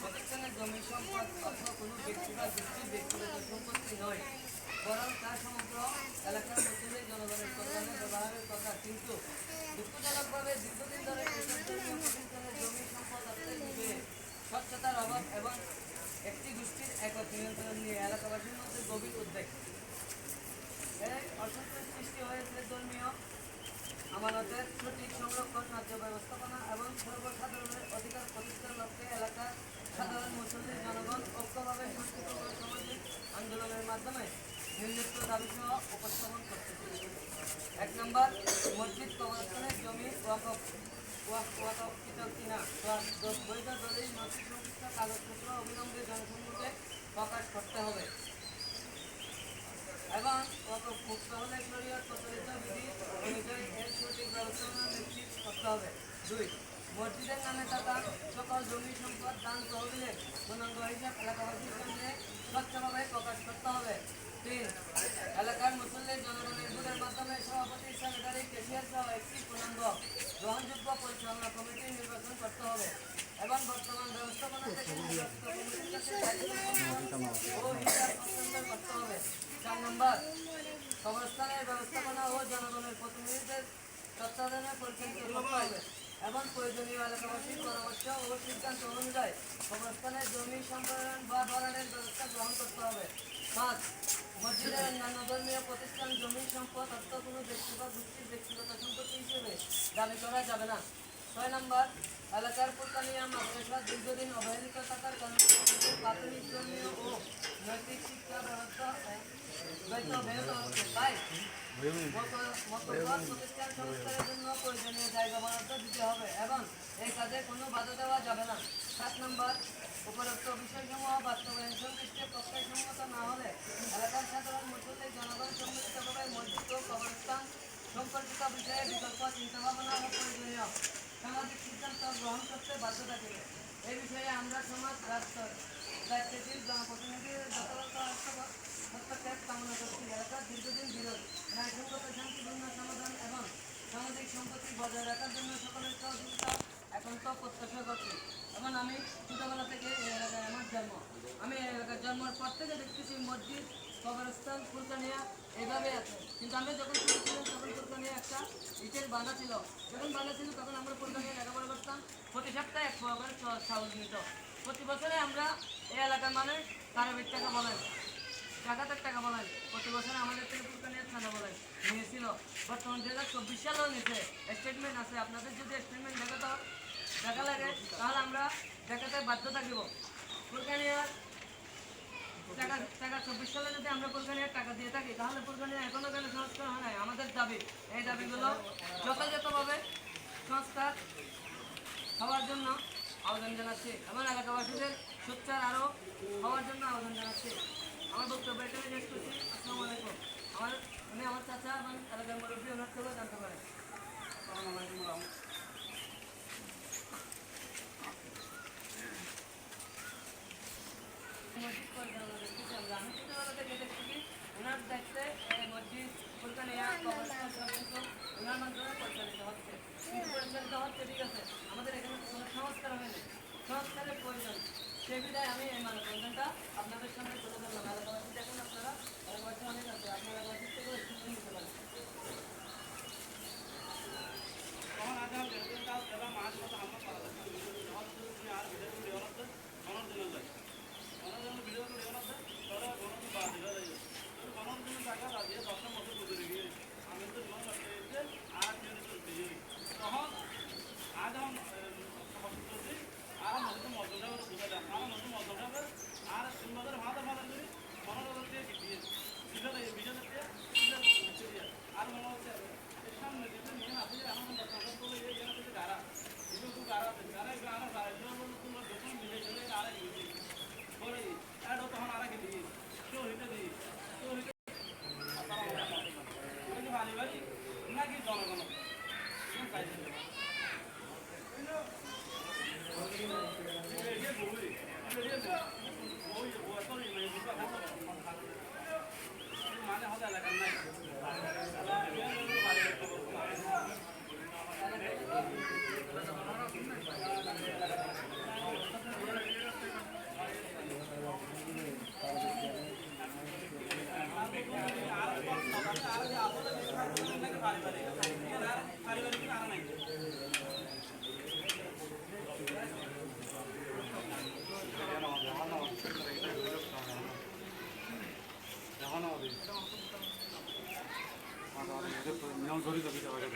প্রতিষ্ঠানের জমি সম্পদ অথবা কোনো ব্যক্তি বা গোষ্ঠীর ব্যক্তিগত সম্পত্তি নয়, বরং তা সমগ্র এলাকার মধ্যে জনগণের কল্যাণে ব্যবহারের কথা। কিন্তু দুঃখজনকভাবে দীর্ঘদিন ধরে এসব ধর্মীয় প্রতিষ্ঠানের জমি সম্পদ অর্থের বিষয়ে স্বচ্ছতার অভাব এবং একটি গোষ্ঠীর একক নিয়ন্ত্রণ নিয়ে এলাকাবাসীর মধ্যে গভীর উদ্বেগ। এই অসন্তোষ সৃষ্টি হয়েছে ধর্মীয় আমানতের সঠিক সংরক্ষণ, ন্যায্য ব্যবস্থাপনা এবং সর্বসাধারণের অধিকার প্রতিষ্ঠার লক্ষ্যে এলাকার সাধারণ মুসলিম জনগণ ঐক্যভাবে শান্তিপূর্ণ সামাজিক আন্দোলনের মাধ্যমে নির্দিষ্ট দাবিসহ উপস্থাপন করতেছে। 1 নম্বর, মসজিদ কবরস্থানের জমি ওয়াকফকৃত কিনা বৈধ দলিল নথি সংশ্লিষ্ট কাগজপত্র অবিলম্বে জনসম্মুখে প্রকাশ করতে হবে এবং ওয়াকফ মুক্ত হলে শরীয়ত প্রচলিত বিধি অনুযায়ী এর সঠিক ব্যবস্থাপনা নিশ্চিত করতে হবে। 2, মসজিদের নামে থাকা সকল জমি সম্পদ দান তহবিলের পূর্ণাঙ্গ হিসাব এলাকাবাসীর সামনে স্বচ্ছভাবে প্রকাশ করতে হবে। 3, এলাকার মুসল্লি জনগণের ভোটের মাধ্যমে সভাপতি, সেক্রেটারি, ক্যাশিয়ার সহ একটি পূর্ণাঙ্গ গ্রহণযোগ্য পরিচালনা কমিটি নির্বাচন করতে হবে এবং বর্তমান ব্যবস্থাপনা থেকে নির্বাচিত কমিটির কাছে ও হিসাব হস্তান্তর করতে হবে। 4 নম্বর, কবরস্থানের ব্যবস্থাপনা ও জনগণের প্রতিনিধিদের তত্ত্বাবধানে পরিচালিত করতে হবে এবং প্রয়োজনীয় এলাকাবাসীর পরামর্শ ও সিদ্ধান্ত অনুযায়ী কবরস্থানের জমি সম্প্রসারণ বা বাড়ানোর ব্যবস্থা গ্রহণ করতে হবে। 5, মসজিদের অন্যান্য ধর্মীয় প্রতিষ্ঠান জমি সম্পদ অর্থ কোনো ব্যক্তি বা গোষ্ঠীর ব্যক্তিগত সম্পত্তি হিসেবে দাবি করা যাবে না। 6 নম্বর, এলাকার ফুরকানিয়া মাদ্রাসা দীর্ঘদিন অবহেলিত থাকার কারণে প্রাথমিক ধর্মীয় ও নৈতিক শিক্ষা ব্যবস্থা ব্যাহত হচ্ছে। তাই প্রতিষ্ঠান সংস্কারের জন্য প্রয়োজনীয় জায়গা বরাদ্দ দিতে হবে এবং এই কাজে কোনো বাধা দেওয়া যাবে না। 7 নম্বর, উপরোক্ত বিষয়সমূহ বাস্তবায়ন সংশ্লিষ্ট পক্ষের সম্মত না হলে এলাকার সাধারণ মুসল্লি জনগণ সম্মিলিতভাবে মসজিদ ও কবরস্থান সম্পর্কিত বিষয়ে বিকল্প চিন্তাভাবনা ও প্রয়োজনীয় সামাজিক সিদ্ধান্ত গ্রহণ করতে বাধ্য থাকবে। এই বিষয়ে আমরা সমাজ রাষ্ট্র দায়িত্বশীল জনপ্রতিনিধির যথাযথ হস্তক্ষেপ কামনা করছি। এলাকার দীর্ঘদিন বিরোধ, ন্যায়সঙ্গত শান্তিপূর্ণ সমাধান এবং সামাজিক সম্পত্তি বজায় রাখার জন্য সকলের সহযোগিতা একান্ত প্রত্যাশা করছি। এবং আমি ছোটোবেলা থেকে এই এলাকায় আমার জন্ম, আমি এই এলাকার জন্মের পর থেকে দেখতেছি মসজিদ, কবরস্থান, ফুরকানিয়া এইভাবে আছে। কিন্তু আমরা যখন ছোটো ছিলাম তখন ফুরকানিয়া একটা ইটের বাঁধা ছিল। যখন বাঁধা ছিল তখন আমরা ফুরকানিয়া লেখাপড়া করতাম। প্রতি সপ্তাহে 1 পোয়া করে চাউল নিত। প্রতি বছরে আমরা এই এলাকার মানুষ তারাবির টাকা বলেন, জাকাতের টাকা বলেন, প্রতি বছরে আমাদের থেকে ফুরকানিয়া থানা বলেন নিয়েছিল। বর্তমান 2024 সালেও নিচ্ছে, স্টেটমেন্ট আছে। আপনাদের যদি স্টেটমেন্ট দেখা লাগে তাহলে আমরা দেখাতে বাধ্য থাকিব। ফুরকানিয়ার টাকা 24 সালে যদি আমরা ফুরকানিয়ার টাকা দিয়ে থাকি তাহলে ফুরকানিয়া এখনো কেন সংস্কার হয় নাই? আমাদের দাবি, এই দাবিগুলো যথাযথভাবে সংস্কার হওয়ার জন্য আবেদন জানাচ্ছি এবং এলাকাবাসীদের সোচ্চার আরও হওয়ার জন্য আবেদন জানাচ্ছি। আমার বক্তব্য এখানে শেষ করছি। আসসালামু আলাইকুম। আমি আমার চাচা এবং এলাকার মুরব্বী ওনার থেকেও জানতে পারেন। আসসালামু আলাইকুম। মসজিদ পরিচালনা দেখতেছি আমরা, আমি ছোটোবেলা থেকে দেখতেছি ওনার দায়িত্বে মসজিদ, ফুরকানিয়া, কবরস্থান সব কিছু ওনার মাধ্যমে পরিচালিত হচ্ছে। কিন্তু পরিচালিত হচ্ছে ঠিক আছে, আমাদের এখানে কোনো সংস্কার হয়নি, সংস্কারের প্রয়োজন। সেই বিধায় আমি এই মানববন্ধনটা আপনাদের সামনে তুলে ধরলাম। এলাকাবাসী দেখুন, আপনারা এলাকাবাসী অনেক আছে, আপনারা এলাকাবাসীর থেকেও একটু নিতে পারেন। নিয়ম ধরি তো দিতে হবে